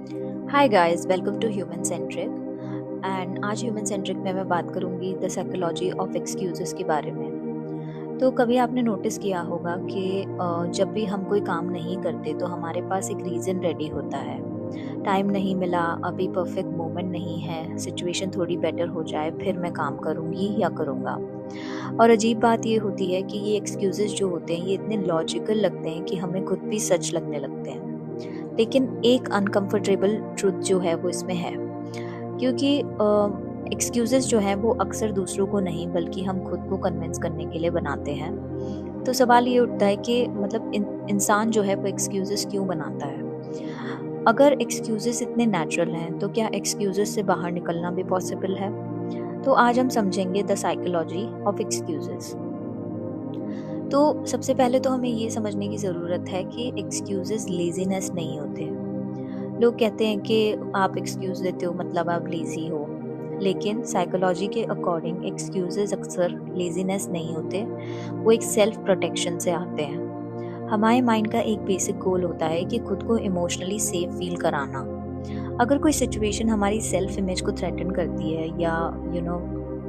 Hi guys, welcome to human centric. And आज human centric में मैं बात करूंगी द साइकोलॉजी ऑफ एक्सक्यूजेस के बारे में। तो कभी आपने नोटिस किया होगा कि जब भी हम कोई काम नहीं करते तो हमारे पास एक रीज़न रेडी होता है। टाइम नहीं मिला, अभी परफेक्ट मोमेंट नहीं है, सिचुएशन थोड़ी बेटर हो जाए फिर मैं काम करूंगी या करूंगा। और अजीब बात ये होती है कि ये एक्सक्यूजेस जो होते हैं ये इतने लॉजिकल लगते हैं कि हमें खुद भी सच लगने लगते हैं। लेकिन एक अनकंफर्टेबल ट्रुथ जो है वो इसमें है, क्योंकि एक्सक्यूजेस जो हैं वो अक्सर दूसरों को नहीं बल्कि हम खुद को कन्विंस करने के लिए बनाते हैं। तो सवाल ये उठता है कि मतलब इंसान जो है वो एक्सक्यूजेस क्यों बनाता है। अगर एक्सक्यूजेस इतने नेचुरल हैं तो क्या एक्सक्यूजेस से बाहर निकलना भी पॉसिबल है। तो आज हम समझेंगे द साइकोलॉजी ऑफ एक्सक्यूजेस। तो सबसे पहले तो हमें ये समझने की ज़रूरत है कि एक्सक्यूजेस लेजीनेस नहीं होते। लोग कहते हैं कि आप एक्सक्यूज़ देते हो मतलब आप लेज़ी हो, लेकिन साइकोलॉजी के अकॉर्डिंग एक्सक्यूजेस अक्सर लेज़ीनेस नहीं होते, वो एक सेल्फ प्रोटेक्शन से आते हैं। हमारे माइंड का एक बेसिक गोल होता है कि खुद को इमोशनली सेफ फील कराना। अगर कोई सिचुएशन हमारी सेल्फ इमेज को थ्रेटन करती है या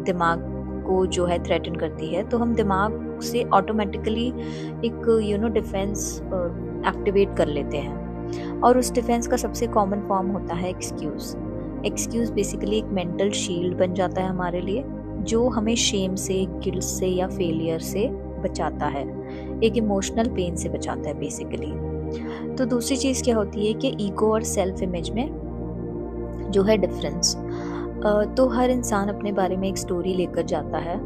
दिमाग को जो है थ्रेटन करती है, तो हम दिमाग से ऑटोमेटिकली एक डिफेंस एक्टिवेट कर लेते हैं। और उस डिफेंस का सबसे कॉमन फॉर्म होता है एक्सक्यूज़। एक्सक्यूज़ बेसिकली एक मेंटल शील्ड बन जाता है हमारे लिए, जो हमें शेम से, गिल्ट से या फेलियर से बचाता है, एक इमोशनल पेन से बचाता है बेसिकली। तो दूसरी चीज़ क्या होती है कि ईगो और सेल्फ इमेज में जो है डिफरेंस। तो हर इंसान अपने बारे में एक स्टोरी लेकर जाता है।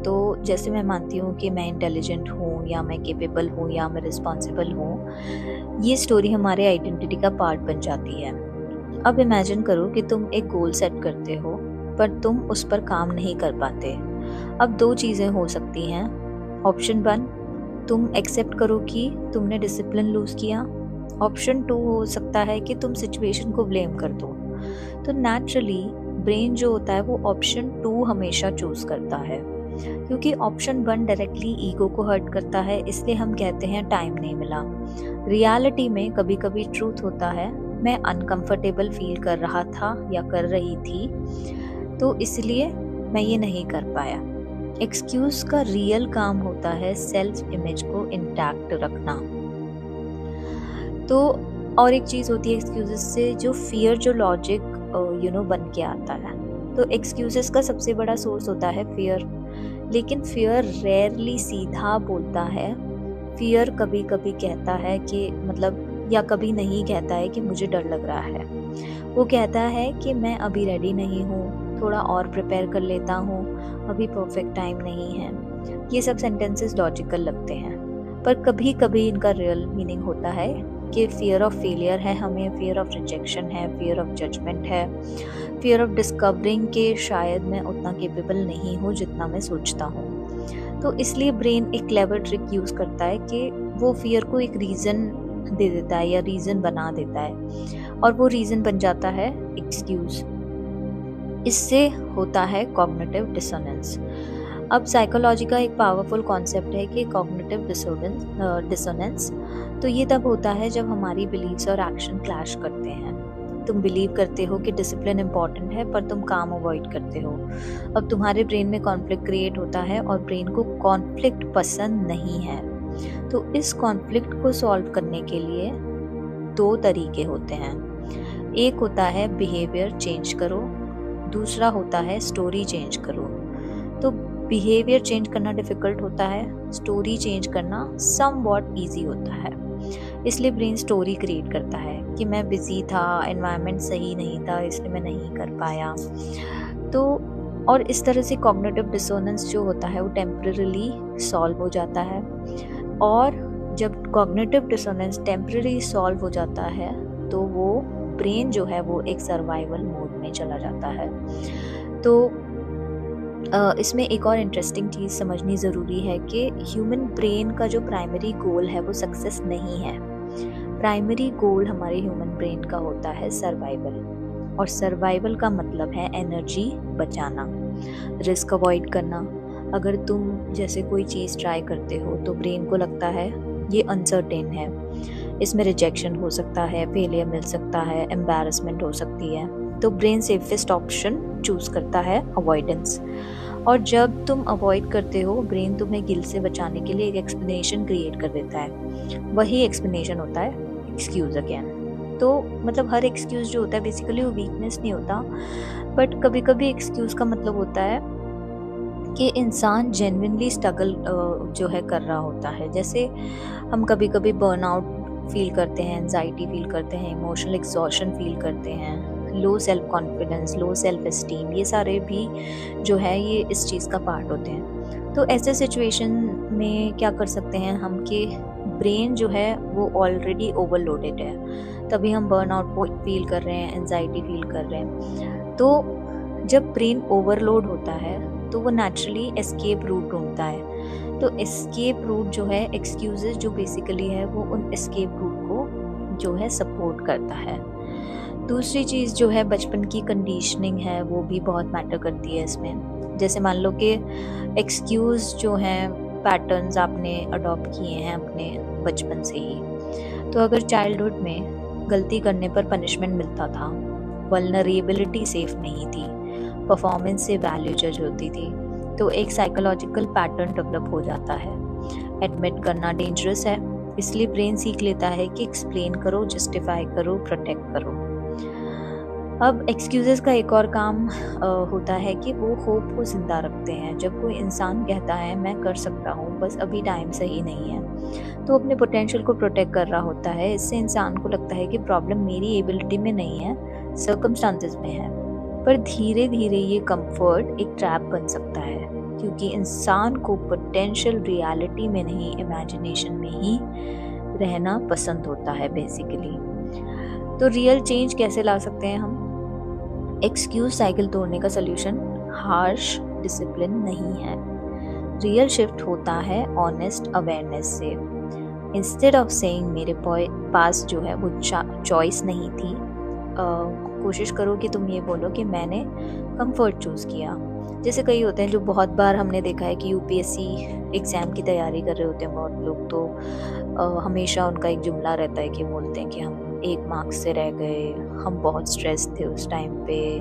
तो जैसे मैं मानती हूँ कि मैं इंटेलिजेंट हूँ या मैं केपेबल हूँ या मैं रिस्पॉन्सिबल हूँ, ये स्टोरी हमारे आइडेंटिटी का पार्ट बन जाती है। अब इमेजिन करो कि तुम एक गोल सेट करते हो पर तुम उस पर काम नहीं कर पाते। अब दो चीज़ें हो सकती हैं। ऑप्शन 1, तुम एक्सेप्ट करो कि तुमने डिसिप्लिन लूज़ किया। ऑप्शन 2 हो सकता है कि तुम सिचुएशन को ब्लेम कर दो। तो नेचुरली ब्रेन जो होता है वो ऑप्शन 2 हमेशा चूज करता है, क्योंकि ऑप्शन 1 डायरेक्टली ईगो को हर्ट करता है, इसलिए हम कहते हैं टाइम नहीं मिला। रियलिटी में कभी कभी ट्रूथ होता है, मैं अनकंफर्टेबल फील कर रहा था या कर रही थी, तो इसलिए मैं ये नहीं कर पाया। एक्सक्यूज का रियल काम होता है सेल्फ इमेज को इंटैक्ट रखना। तो और एक चीज़ होती है एक्सक्यूजेस से, जो फियर, जो लॉजिक बन के आता है। तो एक्सक्यूजेस का सबसे बड़ा सोर्स होता है फियर, लेकिन फियर रेयरली सीधा बोलता है। फियर कभी कभी कहता है कि मतलब, या कभी नहीं कहता है कि मुझे डर लग रहा है। वो कहता है कि मैं अभी रेडी नहीं हूँ, थोड़ा और प्रिपेयर कर लेता हूँ, अभी परफेक्ट टाइम नहीं है। ये सब सेंटेंसेस लॉजिकल लगते हैं, पर कभी कभी इनका रियल मीनिंग होता है कि फियर ऑफ फेलियर है हमें, फियर ऑफ रिजेक्शन है, फियर ऑफ जजमेंट है, फियर ऑफ डिस्कवरिंग के शायद मैं उतना केपेबल नहीं हूँ जितना मैं सोचता हूँ। तो इसलिए ब्रेन एक क्लेवर ट्रिक यूज़ करता है कि वो फियर को एक रीज़न दे देता है या रीज़न बना देता है, और वो रीज़न बन जाता है एक्सक्यूज़। इससे होता है कॉग्निटिव डिसोनेंस। अब साइकोलॉजी का एक पावरफुल कॉन्सेप्ट है कि कॉग्निटिव डिसोनेंस। तो ये तब होता है जब हमारी बिलीव्स और एक्शन क्लैश करते हैं। तुम बिलीव करते हो कि डिसिप्लिन इम्पॉर्टेंट है पर तुम काम अवॉइड करते हो। अब तुम्हारे ब्रेन में कॉन्फ्लिक्ट क्रिएट होता है और ब्रेन को कॉन्फ्लिक्ट पसंद नहीं है। तो इस कॉन्फ्लिक्ट को सॉल्व करने के लिए दो तरीके होते हैं। एक होता है बिहेवियर चेंज करो, दूसरा होता है स्टोरी चेंज करो। तो बिहेवियर चेंज करना डिफ़िकल्ट होता है, स्टोरी चेंज करना समवॉट ईजी होता है। इसलिए ब्रेन स्टोरी क्रिएट करता है कि मैं बिज़ी था, एनवायरनमेंट सही नहीं था, इसलिए मैं नहीं कर पाया। तो और इस तरह से कॉग्निटिव डिसोनेंस जो होता है वो टेम्परेरीली सॉल्व हो जाता है। और जब कॉग्निटिव डिसोनेंस टेम्परेरी सॉल्व हो जाता है तो वो ब्रेन जो है वो एक सर्वाइवल मोड में चला जाता है। तो इसमें एक और इंटरेस्टिंग चीज़ समझनी ज़रूरी है कि ह्यूमन ब्रेन का जो प्राइमरी गोल है वो सक्सेस नहीं है। प्राइमरी गोल हमारे ह्यूमन ब्रेन का होता है सर्वाइवल, और सर्वाइवल का मतलब है एनर्जी बचाना, रिस्क अवॉइड करना। अगर तुम जैसे कोई चीज़ ट्राई करते हो तो ब्रेन को लगता है ये अनसर्टेन है, इसमें रिजेक्शन हो सकता है, फेलियर मिल सकता है, एम्बैरेसमेंट हो सकती है। तो ब्रेन सेफेस्ट ऑप्शन चूज करता है अवॉइडेंस। और जब तुम अवॉइड करते हो, ब्रेन तुम्हें गिल्ट से बचाने के लिए एक एक्सप्लेनेशन क्रिएट कर देता है। वही एक्सप्लेनेशन होता है एक्सक्यूज अगेन। तो मतलब हर एक्सक्यूज जो होता है बेसिकली वो वीकनेस नहीं होता, बट कभी कभी एक्सक्यूज का मतलब होता है कि इंसान जेन्युइनली स्ट्रगल जो है कर रहा होता है। जैसे हम कभी कभी बर्नआउट फील करते हैं, एंजाइटी फील करते हैं, इमोशनल एग्जॉशन फील करते हैं, low self confidence, low self esteem, ये सारे भी जो है ये इस चीज़ का पार्ट होते हैं। तो ऐसे सिचुएशन में क्या कर सकते हैं हम कि ब्रेन जो है वो ऑलरेडी ओवरलोडेड है, तभी हम बर्नआउट फील कर रहे हैं, एंजाइटी फील कर रहे हैं। तो जब ब्रेन ओवरलोड होता है तो वो नेचुरली एस्केप रूट ढूंढता है। तो एस्केप रूट जो है, एक्सक्यूजेस जो बेसिकली है, वो उन एस्केप रूट को जो है सपोर्ट करता है। दूसरी चीज़ जो है बचपन की कंडीशनिंग है, वो भी बहुत मैटर करती है इसमें। जैसे मान लो कि एक्सक्यूज जो हैं पैटर्न्स आपने अडॉप्ट किए हैं अपने बचपन से ही। तो अगर चाइल्डहुड में गलती करने पर पनिशमेंट मिलता था, वल्नरेबिलिटी सेफ नहीं थी, परफॉर्मेंस से वैल्यू जज होती थी, तो एक साइकोलॉजिकल पैटर्न डेवलप हो जाता है। एडमिट करना डेंजरस है, इसलिए ब्रेन सीख लेता है कि एक्सप्लेन करो, जस्टिफाई करो, प्रोटेक्ट करो। अब एक्सक्यूजेस का एक और काम होता है कि वो होप को जिंदा रखते हैं। जब कोई इंसान कहता है मैं कर सकता हूँ, बस अभी टाइम सही नहीं है, तो अपने पोटेंशियल को प्रोटेक्ट कर रहा होता है। इससे इंसान को लगता है कि प्रॉब्लम मेरी एबिलिटी में नहीं है, सर्कमस्टांसेस में है। पर धीरे धीरे ये कंफर्ट एक ट्रैप बन सकता है, क्योंकि इंसान को पोटेंशियल रियलिटी में नहीं, इमेजिनेशन में ही रहना पसंद होता है बेसिकली। तो रियल चेंज कैसे ला सकते हैं हम? एक्सक्यूज साइकिल तोड़ने का सोल्यूशन हार्श डिसिप्लिन नहीं है। रियल शिफ्ट होता है ऑनेस्ट अवेयरनेस से। इंस्टेड ऑफ सेइंग मेरे पास जो है वो चॉइस नहीं थी, कोशिश करो कि तुम ये बोलो कि मैंने कंफर्ट चूज किया। जैसे कई होते हैं जो बहुत बार हमने देखा है कि यूपीएससी एग्जाम की तैयारी कर रहे होते हैं बहुत लोग, तो हमेशा उनका एक जुमला रहता है कि बोलते हैं कि हम 1 मार्क्स से रह गए, हम बहुत स्ट्रेस थे उस टाइम पे,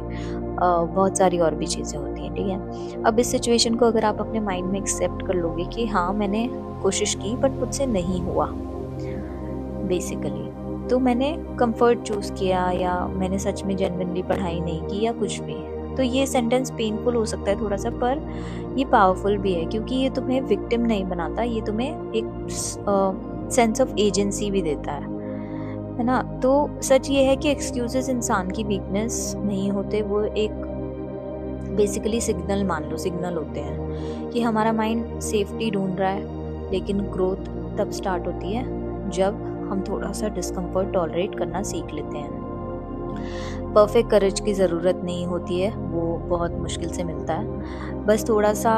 बहुत सारी और भी चीज़ें होती हैं। ठीक है, अब इस सिचुएशन को अगर आप अपने माइंड में एक्सेप्ट कर लोगे कि हाँ मैंने कोशिश की बट मुझसे नहीं हुआ बेसिकली, तो मैंने कंफर्ट चूज़ किया, या मैंने सच में जेन्युइनली पढ़ाई नहीं की, या कुछ भी, तो ये सेंटेंस पेनफुल हो सकता है थोड़ा सा, पर ये पावरफुल भी है, क्योंकि ये तुम्हें विक्टिम नहीं बनाता, ये तुम्हें एक सेंस ऑफ एजेंसी भी देता है ना। तो सच ये है कि एक्सक्यूजेस इंसान की वीकनेस नहीं होते, वो एक बेसिकली सिग्नल, मान लो सिग्नल होते हैं कि हमारा माइंड सेफ्टी ढूंढ रहा है। लेकिन ग्रोथ तब स्टार्ट होती है जब हम थोड़ा सा डिस्कम्फर्ट टॉलरेट करना सीख लेते हैं। परफेक्ट करेज की ज़रूरत नहीं होती है, वो बहुत मुश्किल से मिलता है। बस थोड़ा सा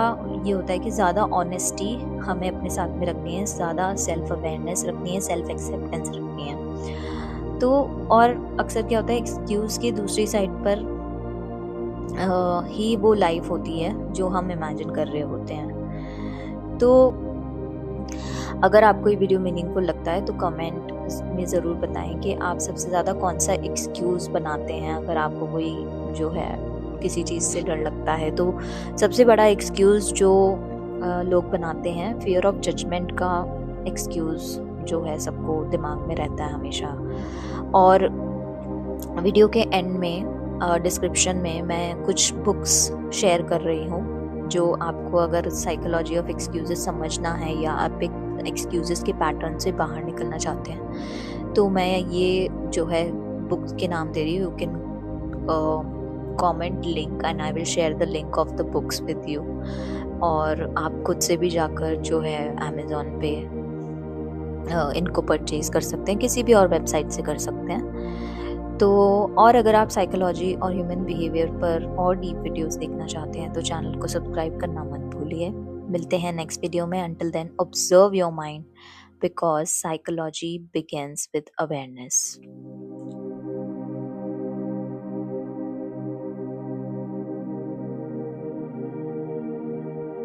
ये होता है कि ज़्यादा ऑनेस्टी हमें अपने साथ में रखनी है, ज़्यादा सेल्फ अवेयरनेस रखनी है, सेल्फ एक्सेप्टेंस रखनी है। तो और अक्सर क्या होता है, एक्सक्यूज़ की दूसरी साइड पर ही वो लाइफ होती है जो हम इमेजिन कर रहे होते हैं। तो अगर आपको ये वीडियो मीनिंगफुल लगता है तो कमेंट में ज़रूर बताएं कि आप सबसे ज़्यादा कौन सा एक्सक्यूज़ बनाते हैं। अगर आपको कोई जो है किसी चीज़ से डर लगता है, तो सबसे बड़ा एक्सक्यूज़ जो लोग बनाते हैं, फियर ऑफ जजमेंट का एक्सक्यूज़ जो है सबको दिमाग में रहता है हमेशा। और वीडियो के एंड में डिस्क्रिप्शन में मैं कुछ बुक्स शेयर कर रही हूँ, जो आपको अगर साइकोलॉजी ऑफ एक्सक्यूजेस समझना है, या आप एक एक्सक्यूजेस के पैटर्न से बाहर निकलना चाहते हैं, तो मैं ये जो है बुक्स के नाम दे रही हूँ। You can comment link and I will share the link of the books with you. और आप खुद से भी जाकर जो है अमेज़ॉन पे इनको परचेज कर सकते हैं, किसी भी और वेबसाइट से कर सकते हैं। तो और अगर आप साइकोलॉजी और ह्यूमन बिहेवियर पर और डीप वीडियोस देखना चाहते हैं तो चैनल को सब्सक्राइब करना मत भूलिए। मिलते हैं नेक्स्ट वीडियो में। Until then, observe your mind because psychology begins with awareness.